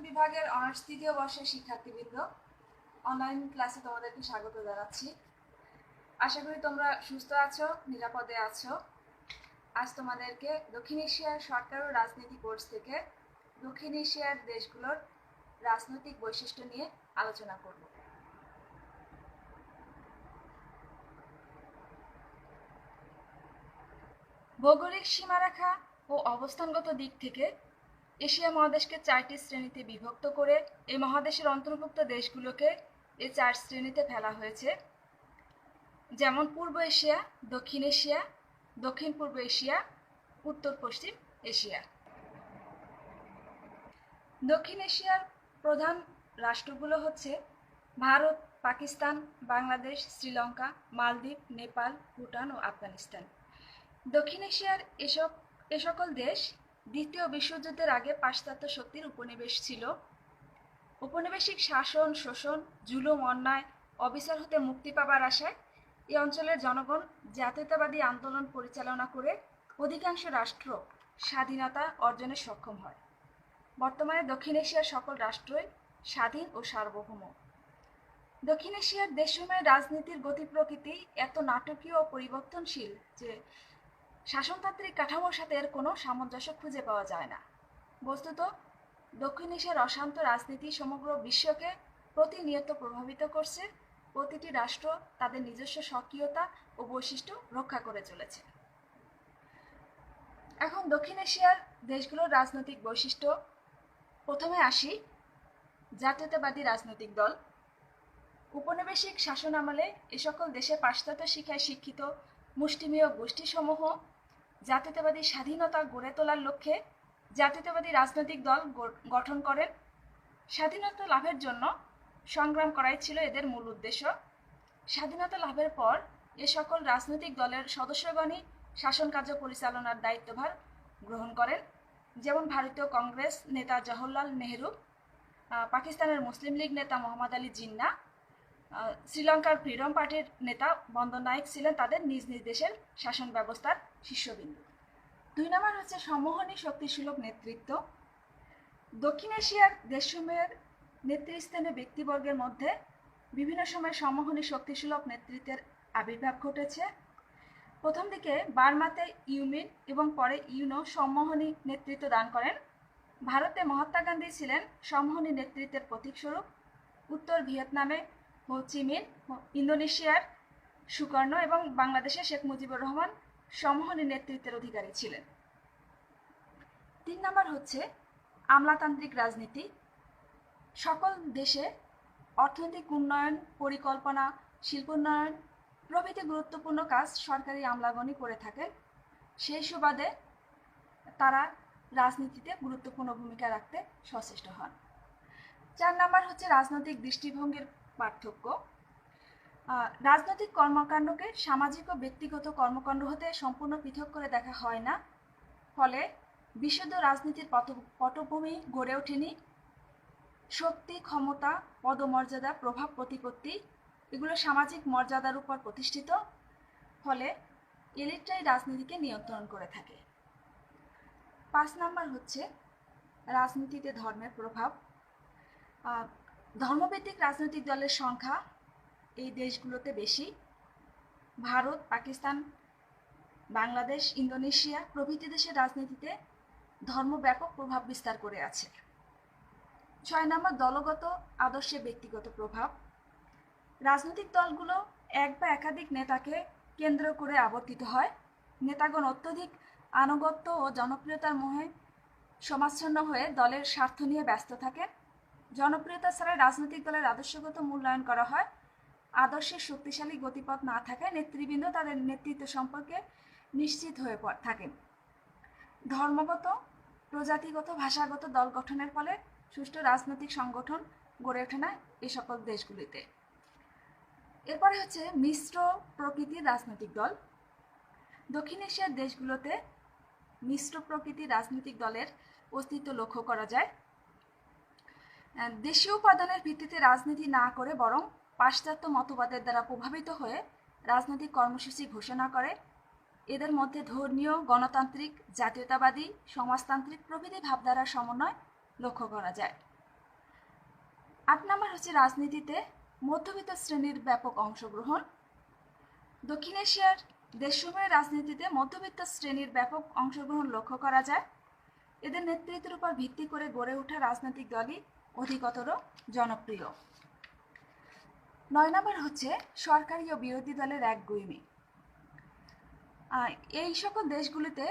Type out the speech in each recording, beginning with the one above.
বিভাগের অনার্স তৃতীয় বর্ষের শিক্ষার্থীবৃন্দ, অনলাইন ক্লাসে তোমাদেরকে স্বাগত জানাচ্ছি। আশা করি তোমরা সুস্থ আছো, নিরাপদে আছো। আজ তোমাদেরকে দক্ষিণ এশিয়ার সরকার ও রাজনীতি কোর্স থেকে দক্ষিণ এশিয়ার দেশগুলোর রাজনৈতিক বৈশিষ্ট্য নিয়ে আলোচনা করব। ভৌগোলিক সীমারেখা ও অবস্থানগত দিক থেকে এশিয়া মহাদেশকে 4টি শ্রেণীতে বিভক্ত করে এই মহাদেশের অন্তর্ভুক্ত দেশগুলোকে এই 4 শ্রেণীতে ফেলা হয়েছে, যেমন পূর্ব এশিয়া, দক্ষিণ এশিয়া, দক্ষিণ পূর্ব এশিয়া, উত্তর পশ্চিম এশিয়া। দক্ষিণ এশিয়ার প্রধান রাষ্ট্রগুলো হচ্ছে ভারত, পাকিস্তান, বাংলাদেশ, শ্রীলঙ্কা, মালদ্বীপ, নেপাল, ভুটান ও আফগানিস্তান। দক্ষিণ এশিয়ার এ সকল দেশ দ্বিতীয় বিশ্বযুদ্ধের আগে পাশ্চাত্য শক্তির উপনিবেশ ছিল। উপনিবেশিক শাসন, শোষণ, জুলুম, অন্যায়, অবিচার হতে মুক্তি পাবার আশায় এই অঞ্চলের জনগণ জাতীয়তাবাদী আন্দোলন পরিচালনা করে অধিকাংশ রাষ্ট্র স্বাধীনতা অর্জনে সক্ষম হয়। বর্তমানে দক্ষিণ এশিয়ার সকল রাষ্ট্রই স্বাধীন ও সার্বভৌম। দক্ষিণ এশিয়ার দেশসমূহের রাজনীতির গতি প্রকৃতি এত নাটকীয় ও পরিবর্তনশীল যে শাসনতান্ত্রিক কাঠামোর সাথে এর কোনো সামঞ্জস্য খুঁজে পাওয়া যায় না। বস্তুত দক্ষিণ এশিয়ার অশান্ত রাজনীতি সমগ্র বিশ্বকে প্রতিনিয়ত প্রভাবিত করছে। প্রতিটি রাষ্ট্র তাদের নিজস্ব স্বকীয়তা ও বৈশিষ্ট্য রক্ষা করে চলেছে। এখন দক্ষিণ এশিয়ার দেশগুলোর রাজনৈতিক বৈশিষ্ট্য। প্রথমে আসি জাতীয়তাবাদী রাজনৈতিক দল। উপনিবেশিক শাসন আমলে এ সকল দেশে পাশ্চাত্য শিক্ষায় শিক্ষিত মুষ্টিমেয় গোষ্ঠীসমূহ জাতীয়তাবাদী স্বাধীনতা গড়ে তোলার লক্ষ্যে জাতীয়তাবাদী রাজনৈতিক দল গঠন করেন। স্বাধীনতা লাভের জন্য সংগ্রাম করাই ছিল এদের মূল উদ্দেশ্য। স্বাধীনতা লাভের পর এ সকল রাজনৈতিক দলের সদস্যগণই শাসন কার্য পরিচালনার দায়িত্বভার গ্রহণ করেন, যেমন ভারতীয় কংগ্রেস নেতা জওহরলাল নেহরু, পাকিস্তানের মুসলিম লীগ নেতা মোহাম্মদ আলী জিন্নাহ, শ্রীলঙ্কার ফ্রিডম পার্টির নেতা বন্দর নায়েক ছিলেন তাদের নিজ নিজ দেশের শাসন ব্যবস্থার শীর্ষবিন্দু। 2 নম্বর হচ্ছে সম্মোহনী শক্তিসুলভ নেতৃত্ব। দক্ষিণ এশিয়ার দেশসমূহের নেতৃস্থানীয় ব্যক্তিবর্গের মধ্যে বিভিন্ন সময় সম্মোহনী শক্তিসুলভ নেতৃত্বের আবির্ভাব ঘটেছে। প্রথম দিকে বার্মাতে ইউমিন এবং পরে ইউনো সম্মোহনী নেতৃত্ব দান করেন। ভারতে মহাত্মা গান্ধী ছিলেন সম্মোহনী নেতৃত্বের প্রতীকস্বরূপ। উত্তর ভিয়েতনামে হো চি মিন, ইন্দোনেশিয়ার সুকর্ণ এবং বাংলাদেশে শেখ মুজিবুর রহমান সম্মোহনী নেতৃত্বের অধিকারী ছিলেন। 3 নম্বর হচ্ছে আমলাতান্ত্রিক রাজনীতি। সকল দেশে অর্থনৈতিক উন্নয়ন, পরিকল্পনা, শিল্পোন্নয়ন প্রভৃতি গুরুত্বপূর্ণ কাজ সরকারি আমলাগণই করে থাকেন। সেই সুবাদে তারা রাজনীতিতে গুরুত্বপূর্ণ ভূমিকা রাখতে সচেষ্ট হন। 4 নম্বর হচ্ছে রাজনৈতিক দৃষ্টিভঙ্গির পার্থক্য। রাজনৈতিক কর্মকাণ্ডকে সামাজিক ও ব্যক্তিগত কর্মকাণ্ড হতে সম্পূর্ণ পৃথক করে দেখা হয় না। ফলে বিশুদ্ধ রাজনীতির পটভূমি গড়ে ওঠেনি। শক্তি, ক্ষমতা, পদমর্যাদা, প্রভাব প্রতিপত্তি এগুলো সামাজিক মর্যাদার উপর প্রতিষ্ঠিত। ফলে এলিটরাই রাজনীতিকে নিয়ন্ত্রণ করে থাকে। 5 নম্বর হচ্ছে রাজনীতিতে ধর্মের প্রভাব। ধর্মভিত্তিক রাজনৈতিক দলের সংখ্যা এই দেশগুলোতে বেশি। ভারত, পাকিস্তান, বাংলাদেশ, ইন্দোনেশিয়া প্রভৃতি দেশের রাজনীতিতে ধর্ম ব্যাপক প্রভাব বিস্তার করে আছে। 6 নম্বর দলগত আদর্শে ব্যক্তিগত প্রভাব। রাজনৈতিক দলগুলো এক বা একাধিক নেতাকে কেন্দ্র করে আবর্তিত হয়। নেতাগণ অত্যধিক আনুগত্য ও জনপ্রিয়তার মোহে সমাচ্ছন্ন হয়ে দলের স্বার্থ নিয়ে ব্যস্ত থাকেন। জনপ্রিয়তা ছাড়া রাজনৈতিক দলের আদর্শগত মূল্যায়ন করা হয়। আদর্শের শক্তিশালী গতিপথ না থাকায় নেতৃবৃন্দ তাদের নেতৃত্ব সম্পর্কে নিশ্চিত হয়ে থাকেন। ধর্মগত, প্রজাতিগত, ভাষাগত দল গঠনের ফলে সুষ্ঠু রাজনৈতিক সংগঠন গড়ে ওঠে না এই সকল দেশগুলিতে। এরপরে হচ্ছে মিশ্র প্রকৃতির রাজনৈতিক দল। দক্ষিণ এশিয়ার দেশগুলোতে মিশ্র প্রকৃতির রাজনৈতিক দলের অস্তিত্ব লক্ষ্য করা যায়। দেশীয় উপাদানের ভিত্তিতে রাজনীতি না করে বরং পাশ্চাত্য মতবাদের দ্বারা প্রভাবিত হয়ে রাজনৈতিক কর্মসূচি ঘোষণা করে। এদের মধ্যে ধর্মীয়, গণতান্ত্রিক, জাতীয়তাবাদী, সমাজতান্ত্রিক প্রভৃতি ভাবধারার সমন্বয় লক্ষ্য করা যায়। 8 নম্বর হচ্ছে রাজনীতিতে মধ্যবিত্ত শ্রেণীর ব্যাপক অংশগ্রহণ। দক্ষিণ এশিয়ার দেশসমূহের রাজনীতিতে মধ্যবিত্ত শ্রেণীর ব্যাপক অংশগ্রহণ লক্ষ্য করা যায়। এদের নেতৃত্বের উপর ভিত্তি করে গড়ে ওঠা রাজনৈতিক দলই অধিকতর জনপ্রিয়। 9 নম্বর হচ্ছে সরকারি ও বিরোধী দলের একগুঁয়েমি। এই সকল দেশগুলিতে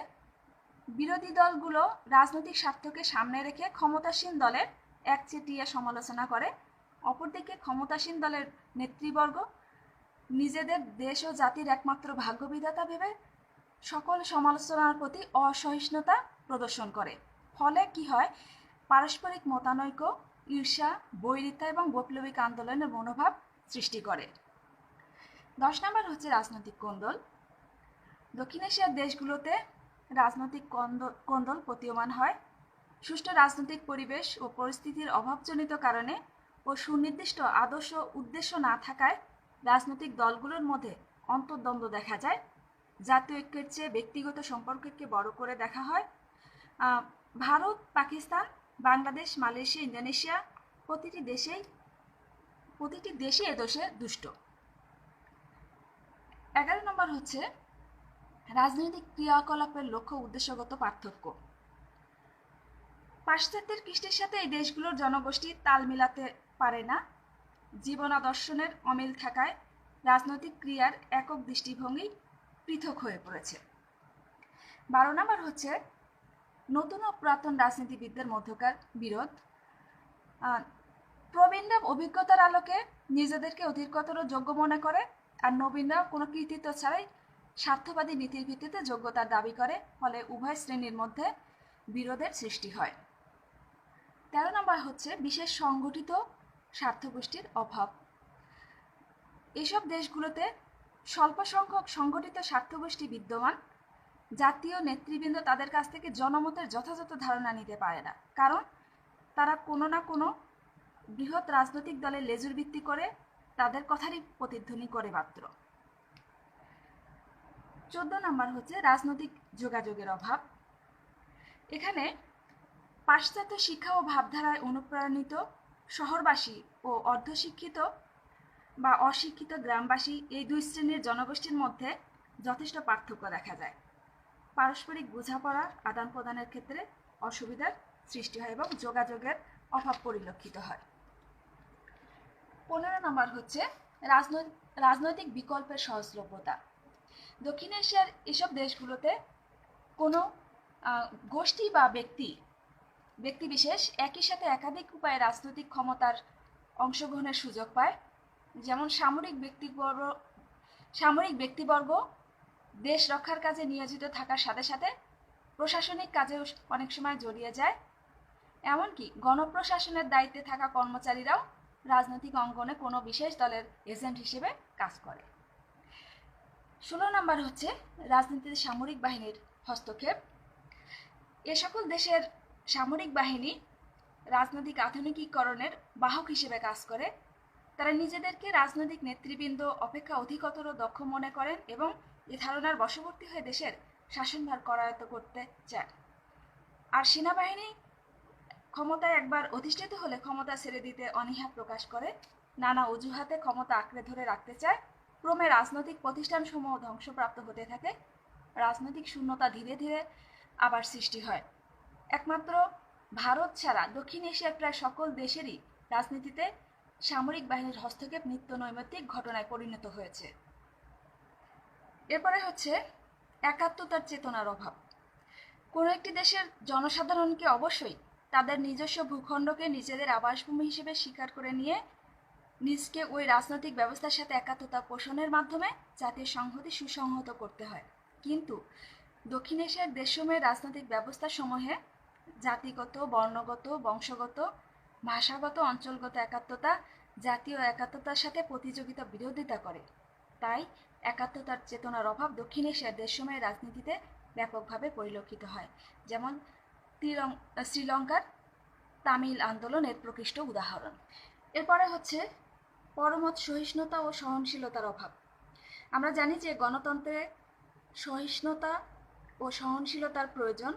বিরোধী দলগুলো রাজনৈতিক স্বার্থকে সামনে রেখে ক্ষমতাসীন দলের একচেটিয়া সমালোচনা করে, অপরদিকে ক্ষমতাসীন দলের নেতৃবর্গ নিজেদের দেশ ও জাতির একমাত্র ভাগ্যবিধাতা ভেবে সকল সমালোচনার প্রতি অসহিষ্ণুতা প্রদর্শন করে। ফলে কি হয়, পারস্পরিক মতানৈক্য, ঈর্ষা, বৈরিতা এবং বৈপ্লবিক আন্দোলনের মনোভাব সৃষ্টি করে। 10 নম্বর হচ্ছে রাজনৈতিক কোন্দল। দক্ষিণ এশিয়ার দেশগুলোতে রাজনৈতিক কোন্দল প্রতীয়মান হয়। সুষ্ঠু রাজনৈতিক পরিবেশ ও পরিস্থিতির অভাবজনিত কারণে ও সুনির্দিষ্ট আদর্শ উদ্দেশ্য না থাকায় রাজনৈতিক দলগুলোর মধ্যে অন্তর্দ্বন্দ্ব দেখা যায়। জাতীয় ঐক্যের চেয়ে ব্যক্তিগত সম্পর্ককে বড় করে দেখা হয়। ভারত, পাকিস্তান, বাংলাদেশ, মালয়েশিয়া, ইন্দোনেশিয়া প্রতিটি দেশই এদেশে দুষ্ট। 11 নম্বর হচ্ছে রাজনৈতিক ক্রিয়াকলাপের লক্ষ্য উদ্দেশ্যগত পার্থক্য। পাশ্চাত্যের কৃষ্টির সাথে এই দেশগুলোর জনগোষ্ঠী তাল মিলাতে পারে না। জীবন আদর্শনের অমিল থাকায় রাজনৈতিক ক্রিয়ার একক দৃষ্টিভঙ্গি পৃথক হয়ে পড়েছে। 12 নম্বর হচ্ছে নতুন ও পুরাতন রাজনীতিবিদদের মধ্যকার বিরোধ। প্রবীণরা অভিজ্ঞতার আলোকে নিজেদেরকে অধিকতর যোগ্য মনে করে, আর নবীনরা কোনো কৃতিত্ব ছাড়াই স্বার্থবাদী নীতির ভিত্তিতে যোগ্যতার দাবি করে, ফলে উভয় শ্রেণীর মধ্যে বিরোধের সৃষ্টি হয়। 13 নম্বর হচ্ছে বিশেষ সংগঠিত স্বার্থগোষ্ঠীর অভাব। এসব দেশগুলোতে স্বল্প সংখ্যক সংগঠিত স্বার্থগোষ্ঠী বিদ্যমান। জাতীয় নেতৃবৃন্দ তাদের কাছ থেকে জনমতের যথাযথ ধারণা নিতে পারে না, কারণ তারা কোনো না কোনো বৃহৎ রাজনৈতিক দলের লেজুর ভিত্তি করে তাদের কথারই প্রতিধ্বনি করে মাত্র। 14 নম্বর হচ্ছে রাজনৈতিক যোগাযোগের অভাব। এখানে পাশ্চাত্য শিক্ষা ও ভাবধারায় অনুপ্রাণিত শহরবাসী ও অর্ধশিক্ষিত বা অশিক্ষিত গ্রামবাসী এই দুই শ্রেণীর জনগোষ্ঠীর মধ্যে যথেষ্ট পার্থক্য দেখা যায়। পারস্পরিক বোঝাপড়া আদান প্রদানের ক্ষেত্রে অসুবিধার সৃষ্টি হয় এবং যোগাযোগের অভাব পরিলক্ষিত হয়। 15 নম্বর হচ্ছে রাজনৈতিক বিকল্পের সহজলভ্যতা। দক্ষিণ এশিয়ার এসব দেশগুলোতে কোনো গোষ্ঠী বা ব্যক্তি বিশেষ একই সাথে একাধিক উপায়ে রাজনৈতিক ক্ষমতার অংশগ্রহণের সুযোগ পায়। যেমন সামরিক ব্যক্তিবর্গ দেশ রক্ষার কাজে নিয়োজিত থাকার সাথে সাথে প্রশাসনিক কাজেও অনেক সময় জড়িয়ে যায়। এমনকি গণপ্রশাসনের দায়িত্বে থাকা কর্মচারীরাও রাজনৈতিক অঙ্গনে কোনো বিশেষ দলের এজেন্ট হিসেবে কাজ করে। 16 নম্বর হচ্ছে রাজনীতিতে সামরিক বাহিনীর হস্তক্ষেপ। এ সকল দেশের সামরিক বাহিনী রাজনৈতিক আধুনিকীকরণের বাহক হিসেবে কাজ করে। তারা নিজেদেরকে রাজনৈতিক নেতৃবৃন্দ অপেক্ষা অধিকতর দক্ষ মনে করেন এবং এ ধারণার বশবর্তী হয়ে দেশের শাসনভার করায়ত্ত করতে চায়। আর সেনাবাহিনী ক্ষমতায় একবার অধিষ্ঠিত হলে ক্ষমতা ছেড়ে দিতে অনীহা প্রকাশ করে, নানা অজুহাতে ক্ষমতা আঁকড়ে ধরে রাখতে চায়। ক্রমে রাজনৈতিক প্রতিষ্ঠানসমূহ ধ্বংসপ্রাপ্ত হতে থাকে, রাজনৈতিক শূন্যতা ধীরে ধীরে আবার সৃষ্টি হয়। একমাত্র ভারত ছাড়া দক্ষিণ এশিয়ার প্রায় সকল দেশেরই রাজনীতিতে সামরিক বাহিনীর হস্তক্ষেপ নিত্য নৈমিত্তিক ঘটনায় পরিণত হয়েছে। এরপরে হচ্ছে একাত্মতার চেতনার অভাব। কোনো একটি দেশের জনসাধারণকে অবশ্যই তাদের নিজস্ব ভূখণ্ডকে নিজেদের আবাসভূমি হিসেবে স্বীকার করে নিয়ে নিজকে ওই রাজনৈতিক ব্যবস্থার সাথে একাত্মতা পোষণের মাধ্যমে জাতীয় সংহতি সুসংহত করতে হয়। কিন্তু দক্ষিণ এশিয়ার দেশসমূহের রাজনৈতিক ব্যবস্থাসমূহে জাতিগত, বর্ণগত, বংশগত, ভাষাগত, অঞ্চলগত একাত্মতা জাতীয় একাত্মতার সাথে প্রতিযোগিতা বিরোধিতা করে। তাই একাত্মতার চেতনার অভাব দক্ষিণ এশিয়ার দেশসমূহের রাজনীতিতে ব্যাপকভাবে পরিলক্ষিত হয়। যেমন শ্রীলঙ্কার তামিল আন্দোলন এর প্রকৃষ্ট উদাহরণ। এরপরে হচ্ছে পরমত সহিষ্ণুতা ও সহনশীলতার অভাব। আমরা জানি যে গণতন্ত্রে সহিষ্ণুতা ও সহনশীলতার প্রয়োজন,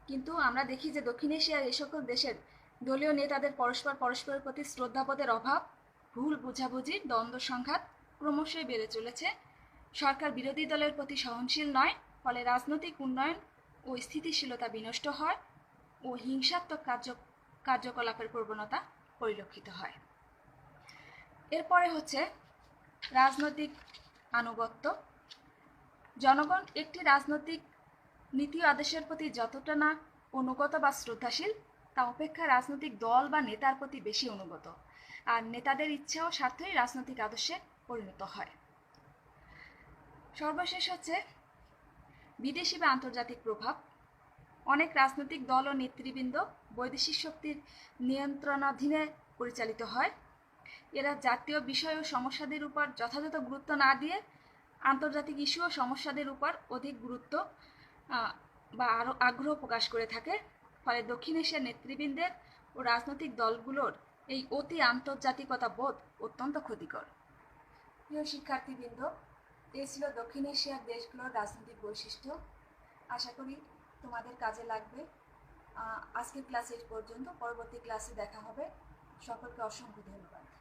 কিন্তু আমরা দেখি যে দক্ষিণ এশিয়ার এই সকল দেশের দলীয় নেতাদের পরস্পরের প্রতি শ্রদ্ধাবোধের অভাব, ভুল বোঝাবুঝি, দ্বন্দ্ব সংঘাত ক্রমশই বেড়ে চলেছে। সরকার বিরোধী দলের প্রতি সহনশীল নয়, ফলে রাজনৈতিক উন্নয়ন ও স্থিতিশীলতা বিনষ্ট হয় ও হিংসাত্মক কার্যকলাপের প্রবণতা পরিলক্ষিত হয়। এরপরে হচ্ছে রাজনৈতিক আনুগত্য। জনগণ একটি রাজনৈতিক নীতি আদেশের প্রতি যতটা না অনুগত বা শ্রদ্ধাশীল, তা অপেক্ষা রাজনৈতিক দল বা নেতার প্রতি বেশি অনুগত, আর নেতাদের ইচ্ছা ও স্বার্থই রাজনৈতিক আদর্শে পরিণত হয়। সর্বশেষ হচ্ছে বিদেশি বা আন্তর্জাতিক প্রভাব। অনেক রাজনৈতিক দল ও নেতৃবৃন্দ বৈদেশিক শক্তির নিয়ন্ত্রণাধীনে পরিচালিত হয়। এরা জাতীয় বিষয় ও সমস্যাদের উপর যথাযথ গুরুত্ব না দিয়ে আন্তর্জাতিক ইস্যু ও সমস্যাদের উপর অধিক গুরুত্ব বা আরও আগ্রহ প্রকাশ করে থাকে। ফলে দক্ষিণ এশিয়ার নেতৃবৃন্দের ও রাজনৈতিক দলগুলোর এই অতি আন্তর্জাতিকতা বোধ অত্যন্ত ক্ষতিকর। প্রিয় শিক্ষার্থীবৃন্দ, এই ছিল দক্ষিণ এশিয়ার দেশগুলোর রাজনৈতিক বৈশিষ্ট্য। আশা করি তোমাদের কাজে লাগবে। আজকের ক্লাস এই পর্যন্ত, পরবর্তী ক্লাসে দেখা হবে। সকলকে অসংখ্য ধন্যবাদ।